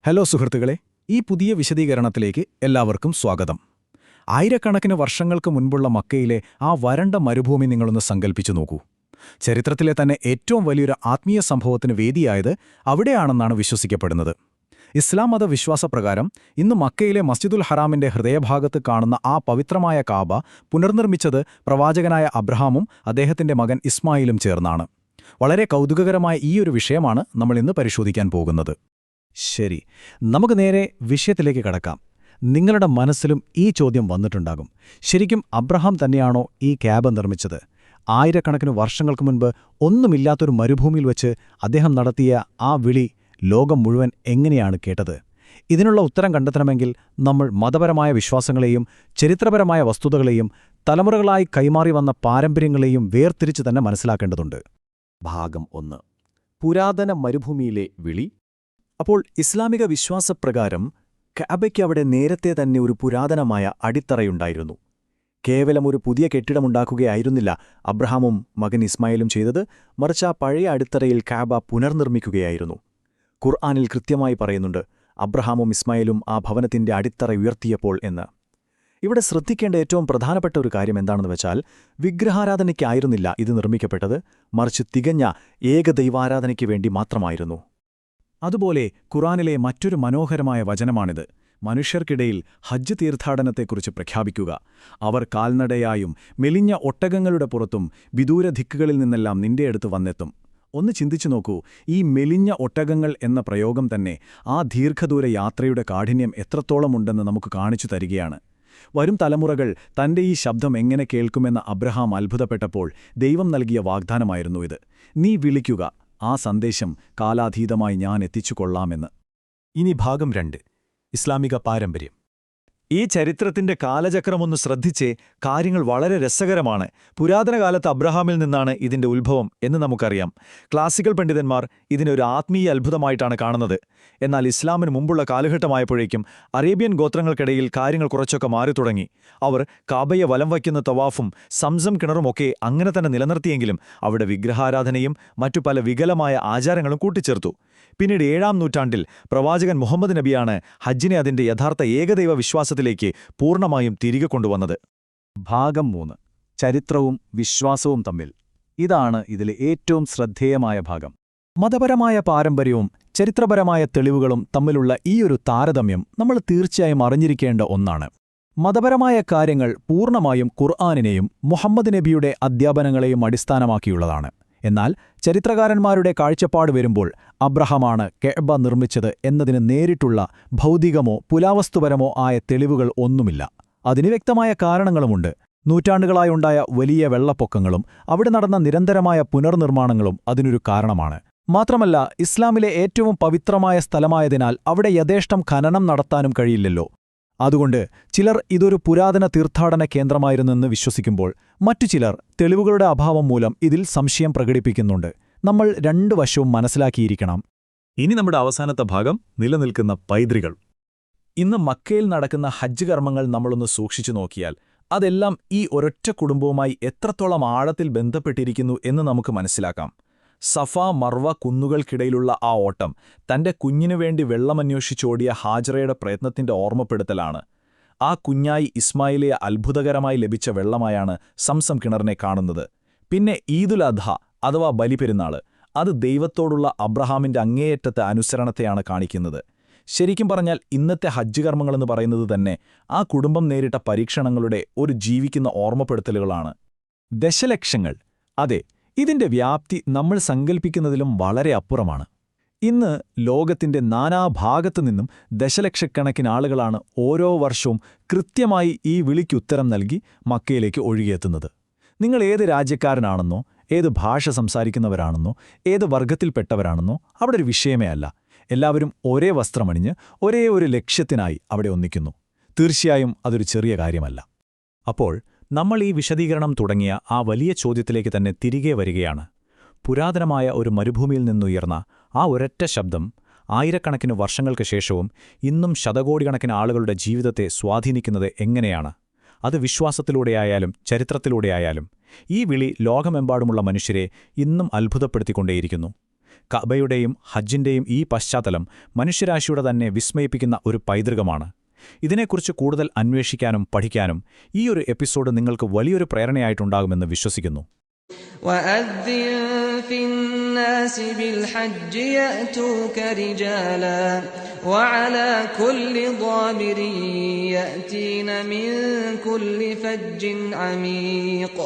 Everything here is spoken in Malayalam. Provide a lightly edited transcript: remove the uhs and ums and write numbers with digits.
ഹലോ സുഹൃത്തുക്കളെ, ഈ പുതിയ വിശദീകരണത്തിലേക്ക് എല്ലാവർക്കും സ്വാഗതം. ആയിരക്കണക്കിന് വർഷങ്ങൾക്ക് മുൻപുള്ള മക്കയിലെ ആ വരണ്ട മരുഭൂമി നിങ്ങളൊന്ന് സങ്കൽപ്പിച്ചു നോക്കൂ. ചരിത്രത്തിലെ തന്നെ ഏറ്റവും വലിയൊരു ആത്മീയ സംഭവത്തിന് വേദിയായത് അവിടെയാണെന്നാണ് വിശ്വസിക്കപ്പെടുന്നത്. ഇസ്ലാം മത വിശ്വാസപ്രകാരം ഇന്ന് മക്കയിലെ മസ്ജിദുൽ ഹറാമിന്റെ ഹൃദയഭാഗത്ത് കാണുന്ന ആ പവിത്രമായ കാബ പുനർനിർമ്മിച്ചത് പ്രവാചകനായ അബ്രഹാമും അദ്ദേഹത്തിന്റെ മകൻ ഇസ്മായിലും ചേർന്നാണ്. വളരെ കൗതുകകരമായ ഈയൊരു വിഷയമാണ് നമ്മൾ ഇന്ന് പരിശോധിക്കാൻ പോകുന്നത്. ശരി, നമുക്ക് നേരെ വിഷയത്തിലേക്ക് കടക്കാം. നിങ്ങളുടെ മനസ്സിലും ഈ ചോദ്യം വന്നിട്ടുണ്ടാകും. ശരിക്കും അബ്രഹാം തന്നെയാണോ ഈ കാബ നിർമ്മിച്ചത്? ആയിരക്കണക്കിന് വർഷങ്ങൾക്ക് മുൻപ് ഒന്നുമില്ലാത്തൊരു മരുഭൂമിയിൽ വച്ച് അദ്ദേഹം നടത്തിയ ആ വിളി ലോകം മുഴുവൻ എങ്ങനെയാണ് കേട്ടത്? ഇതിനുള്ള ഉത്തരം കണ്ടെത്തണമെങ്കിൽ നമ്മൾ മതപരമായ വിശ്വാസങ്ങളെയും ചരിത്രപരമായ വസ്തുതകളെയും തലമുറകളായി കൈമാറി വന്ന പാരമ്പര്യങ്ങളെയും വേർതിരിച്ച് തന്നെ മനസ്സിലാക്കേണ്ടതുണ്ട്. ഭാഗം 1. പുരാതന മരുഭൂമിയിലെ വിളി. അപ്പോൾ ഇസ്ലാമിക വിശ്വാസപ്രകാരം കഅബയ്ക്ക് അവിടെ നേരത്തെ തന്നെ ഒരു പുരാതനമായ അടിത്തറയുണ്ടായിരുന്നു. കേവലം ഒരു പുതിയ കെട്ടിടമുണ്ടാക്കുകയായിരുന്നില്ല അബ്രഹാമും മകൻ ഇസ്മായിലും ചെയ്തത്, മറിച്ച് ആ പഴയ അടിത്തറയിൽ കഅബ പുനർനിർമ്മിക്കുകയായിരുന്നു. ഖുർആനിൽ കൃത്യമായി പറയുന്നുണ്ട്, അബ്രഹാമും ഇസ്മായിലും ആ ഭവനത്തിന്റെ അടിത്തറ ഉയർത്തിയപ്പോൾ എന്ന്. ഇവിടെ ശ്രദ്ധിക്കേണ്ട ഏറ്റവും പ്രധാനപ്പെട്ട ഒരു കാര്യം എന്താണെന്ന് വെച്ചാൽ, വിഗ്രഹാരാധനയ്ക്കായിരുന്നില്ല ഇത് നിർമ്മിക്കപ്പെട്ടത്, മറിച്ച് തികഞ്ഞ ഏകദൈവാരാധനയ്ക്ക് വേണ്ടി മാത്രമായിരുന്നു. അതുപോലെ ഖുർആനിലെ മറ്റൊരു മനോഹരമായ വചനമാണിത്. മനുഷ്യർക്കിടയിൽ ഹജ്ജ് തീർത്ഥാടനത്തെക്കുറിച്ച് പ്രഖ്യാപിക്കുക. അവർ കാൽനടയായും മെലിഞ്ഞ ഒട്ടകങ്ങളുടെ പുറത്തും വിദൂര ദിക്കുകളിൽ നിന്നെല്ലാം നിന്റെ അടുത്ത് വന്നെത്തും. ഒന്ന് ചിന്തിച്ചു നോക്കൂ, ഈ മെലിഞ്ഞ ഒട്ടകങ്ങൾ എന്ന പ്രയോഗം തന്നെ ആ ദീർഘദൂര യാത്രയുടെ കാഠിന്യം എത്രത്തോളമുണ്ടെന്ന് നമുക്ക് കാണിച്ചു തരികയാണ്. വരും തലമുറകൾ തന്റെ ഈ ശബ്ദം എങ്ങനെ കേൾക്കുമെന്ന് അബ്രഹാം അത്ഭുതപ്പെട്ടപ്പോൾ ദൈവം നൽകിയ വാഗ്ദാനമായിരുന്നു ഇത്. നീ വിളിക്കുക, ആ സന്ദേശം കാലാതീതമായി ഞാൻ എത്തിച്ചുകൊള്ളാമെന്ന്. ഇനി ഭാഗം 2. ഇസ്ലാമിക പാരമ്പര്യം. ഈ ചരിത്രത്തിന്റെ കാലചക്രമൊന്ന് ശ്രദ്ധിച്ചേ, കാര്യങ്ങൾ വളരെ രസകരമാണ്. പുരാതന കാലത്ത് അബ്രഹാമിൽ നിന്നാണ് ഇതിന്റെ ഉത്ഭവം എന്ന് നമുക്കറിയാം. ക്ലാസിക്കൽ പണ്ഡിതന്മാർ ഇതിനൊരു ആത്മീയ അത്ഭുതമായിട്ടാണ് കാണുന്നത്. എന്നാൽ ഇസ്ലാമിന് മുമ്പുള്ള കാലഘട്ടമായപ്പോഴേക്കും അറേബ്യൻ ഗോത്രങ്ങൾക്കിടയിൽ കാര്യങ്ങൾ കുറച്ചൊക്കെ മാറി തുടങ്ങി. അവർ കാബയെ വലം വയ്ക്കുന്ന തവാഫും സംസം കിണറുമൊക്കെ അങ്ങനെ തന്നെ നിലനിർത്തിയെങ്കിലും അവിടെ വിഗ്രഹാരാധനയും മറ്റു പല വികലമായ ആചാരങ്ങളും കൂട്ടിച്ചേർത്തു. പിന്നീട് 7-ാം നൂറ്റാണ്ടിൽ പ്രവാചകൻ മുഹമ്മദ് നബിയാണ് ഹജ്ജിനെ അതിന്റെ യഥാർത്ഥ ഏകദൈവ വിശ്വാസത്തിലേക്ക് പൂർണ്ണമായും തിരികെ കൊണ്ടുവന്നത്. ഭാഗം 3. ചരിത്രവും വിശ്വാസവും തമ്മിൽ. ഇതാണ് ഇതിലെ ഏറ്റവും ശ്രദ്ധേയമായ ഭാഗം. മതപരമായ പാരമ്പര്യവും ചരിത്രപരമായ തെളിവുകളും തമ്മിലുള്ള ഈയൊരു താരതമ്യം നമ്മൾ തീർച്ചയായും അറിഞ്ഞിരിക്കേണ്ട ഒന്നാണ്. മതപരമായ കാര്യങ്ങൾ പൂർണ്ണമായും ഖുർആനിനെയും മുഹമ്മദ് നബിയുടെ അധ്യാപനങ്ങളെയും അടിസ്ഥാനമാക്കിയുള്ളതാണ്. എന്നാൽ ചരിത്രകാരന്മാരുടെ കാഴ്ചപ്പാട് വരുമ്പോൾ അബ്രഹാമാണ് കഅബ നിർമ്മിച്ചത് എന്നതിന് നേരിട്ടുള്ള ഭൗതികമോ പുരാവസ്തുപരമോ ആയ തെളിവുകൾ ഒന്നുമില്ല. അതിന് വ്യക്തമായ കാരണങ്ങളുമുണ്ട്. നൂറ്റാണ്ടുകളായുണ്ടായ വലിയ വെള്ളപ്പൊക്കങ്ങളും അവിടെ നടന്ന നിരന്തരമായ പുനർനിർമ്മാണങ്ങളും അതിനൊരു കാരണമാണ്. മാത്രമല്ല, ഇസ്ലാമിലെ ഏറ്റവും പവിത്രമായ സ്ഥലമായതിനാൽ അവിടെ യഥേഷ്ടം ഖനനം നടത്താനും കഴിയില്ലല്ലോ. അതുകൊണ്ട് ചിലർ ഇതൊരു പുരാതന തീർത്ഥാടന കേന്ദ്രമായിരുന്നെന്ന് വിശ്വസിക്കുമ്പോൾ മറ്റു ചിലർ തെളിവുകളുടെ അഭാവം മൂലം ഇതിൽ സംശയം പ്രകടിപ്പിക്കുന്നുണ്ട്. നമ്മൾ രണ്ടു വശവും മനസ്സിലാക്കിയിരിക്കണം. ഇനി നമ്മുടെ അവസാനത്തെ ഭാഗം, നിലനിൽക്കുന്ന പൈതൃകൾ. ഇന്ന് മക്കയിൽ നടക്കുന്ന ഹജ്ജ് കർമ്മങ്ങൾ നമ്മളൊന്ന് സൂക്ഷിച്ചു നോക്കിയാൽ അതെല്ലാം ഈ ഒരൊറ്റ കുടുംബവുമായി എത്രത്തോളം ആഴത്തിൽ ബന്ധപ്പെട്ടിരിക്കുന്നു എന്ന് നമുക്ക് മനസ്സിലാക്കാം. സഫ മർവ കുന്നുകൾക്കിടയിലുള്ള ആ ഓട്ടം തന്റെ കുഞ്ഞിനുവേണ്ടി വെള്ളമന്വേഷിച്ചോടിയ ഹാജറയുടെ പ്രയത്നത്തിന്റെ ഓർമ്മപ്പെടുത്തലാണ്. ആ കുഞ്ഞായി ഇസ്മായിലെ അത്ഭുതകരമായി ലഭിച്ച വെള്ളമായാണ് സംസം കിണറിനെ കാണുന്നത്. പിന്നെ ഈദുൽ അദ്ഹ അഥവാ ബലിപെരുന്നാള്, അത് ദൈവത്തോടുള്ള അബ്രഹാമിന്റെ അങ്ങേയറ്റത്തെ അനുസരണത്തെയാണ് കാണിക്കുന്നത്. ശരിക്കും പറഞ്ഞാൽ ഇന്നത്തെ ഹജ്ജ് കർമ്മങ്ങളെന്ന് പറയുന്നത് തന്നെ ആ കുടുംബം നേരിട്ട പരീക്ഷണങ്ങളുടെ ഒരു ജീവിക്കുന്ന ഓർമ്മപ്പെടുത്തലുകളാണ്. ദശലക്ഷങ്ങൾ, അതെ, ഇതിന്റെ വ്യാപ്തി നമ്മൾ സങ്കൽപ്പിക്കുന്നതിലും വളരെ അപ്പുറമാണ്. ഇന്ന് ലോകത്തിന്റെ നാനാഭാഗത്തുനിന്നും ദശലക്ഷക്കണക്കിന് ആളുകളാണ് ഓരോ വർഷവും കൃത്യമായി ഈ വിളിക്കുത്തരം നൽകി മക്കയിലേക്ക് ഒഴുകിയെത്തുന്നത്. നിങ്ങൾ ഏത് രാജ്യക്കാരനാണെന്നോ ഏത് ഭാഷ സംസാരിക്കുന്നവരാണെന്നോ ഏത് വർഗത്തിൽപ്പെട്ടവരാണെന്നോ അവിടെ ഒരു വിഷയമേ അല്ല. എല്ലാവരും ഒരേ വസ്ത്രമണിഞ്ഞ് ഒരേ ഒരു ലക്ഷ്യത്തിനായി അവിടെ ഒന്നിക്കുന്നു. തീർച്ചയായും അതൊരു ചെറിയ കാര്യമല്ല. അപ്പോൾ നമ്മൾ ഈ വിശദീകരണം തുടങ്ങിയ ആ വലിയ ചോദ്യത്തിലേക്ക് തന്നെ തിരികെ വരികയാണ്. പുരാതനമായ ഒരു മരുഭൂമിയിൽ നിന്നുയർന്ന ആ ഒരൊറ്റ ശബ്ദം ആയിരക്കണക്കിന് വർഷങ്ങൾക്ക് ശേഷവും ഇന്നും ശതകോടിക്കണക്കിന് ആളുകളുടെ ജീവിതത്തെ സ്വാധീനിക്കുന്നത് എങ്ങനെയാണ്? അത് വിശ്വാസത്തിലൂടെയായാലും ചരിത്രത്തിലൂടെയായാലും ഈ വിളി ലോകമെമ്പാടുമുള്ള മനുഷ്യരെ ഇന്നും അത്ഭുതപ്പെടുത്തിക്കൊണ്ടേയിരിക്കുന്നു. കഅബയുടെയും ഹജ്ജിന്റെയും ഈ പശ്ചാത്തലം മനുഷ്യരാശിയുടെ തന്നെ വിസ്മയിപ്പിക്കുന്ന ഒരു പൈതൃകമാണ്. ഇതിനെക്കുറിച്ച് കൂടുതൽ അന്വേഷിക്കാനും പഠിക്കാനും ഈ ഒരു എപ്പിസോഡ് നിങ്ങൾക്ക് വലിയൊരു പ്രേരണയായിട്ടുണ്ടാകുമെന്ന് വിശ്വസിക്കുന്നു. وَأَذِّن فِي النَّاسِ بِالْحَجِّ يَأْتُوكَ رِجَالًا وَعَلَى كُلِّ ضَامِرٍ يَأْتِينَ مِن كُلِّ فَجٍّ عَمِيقٍ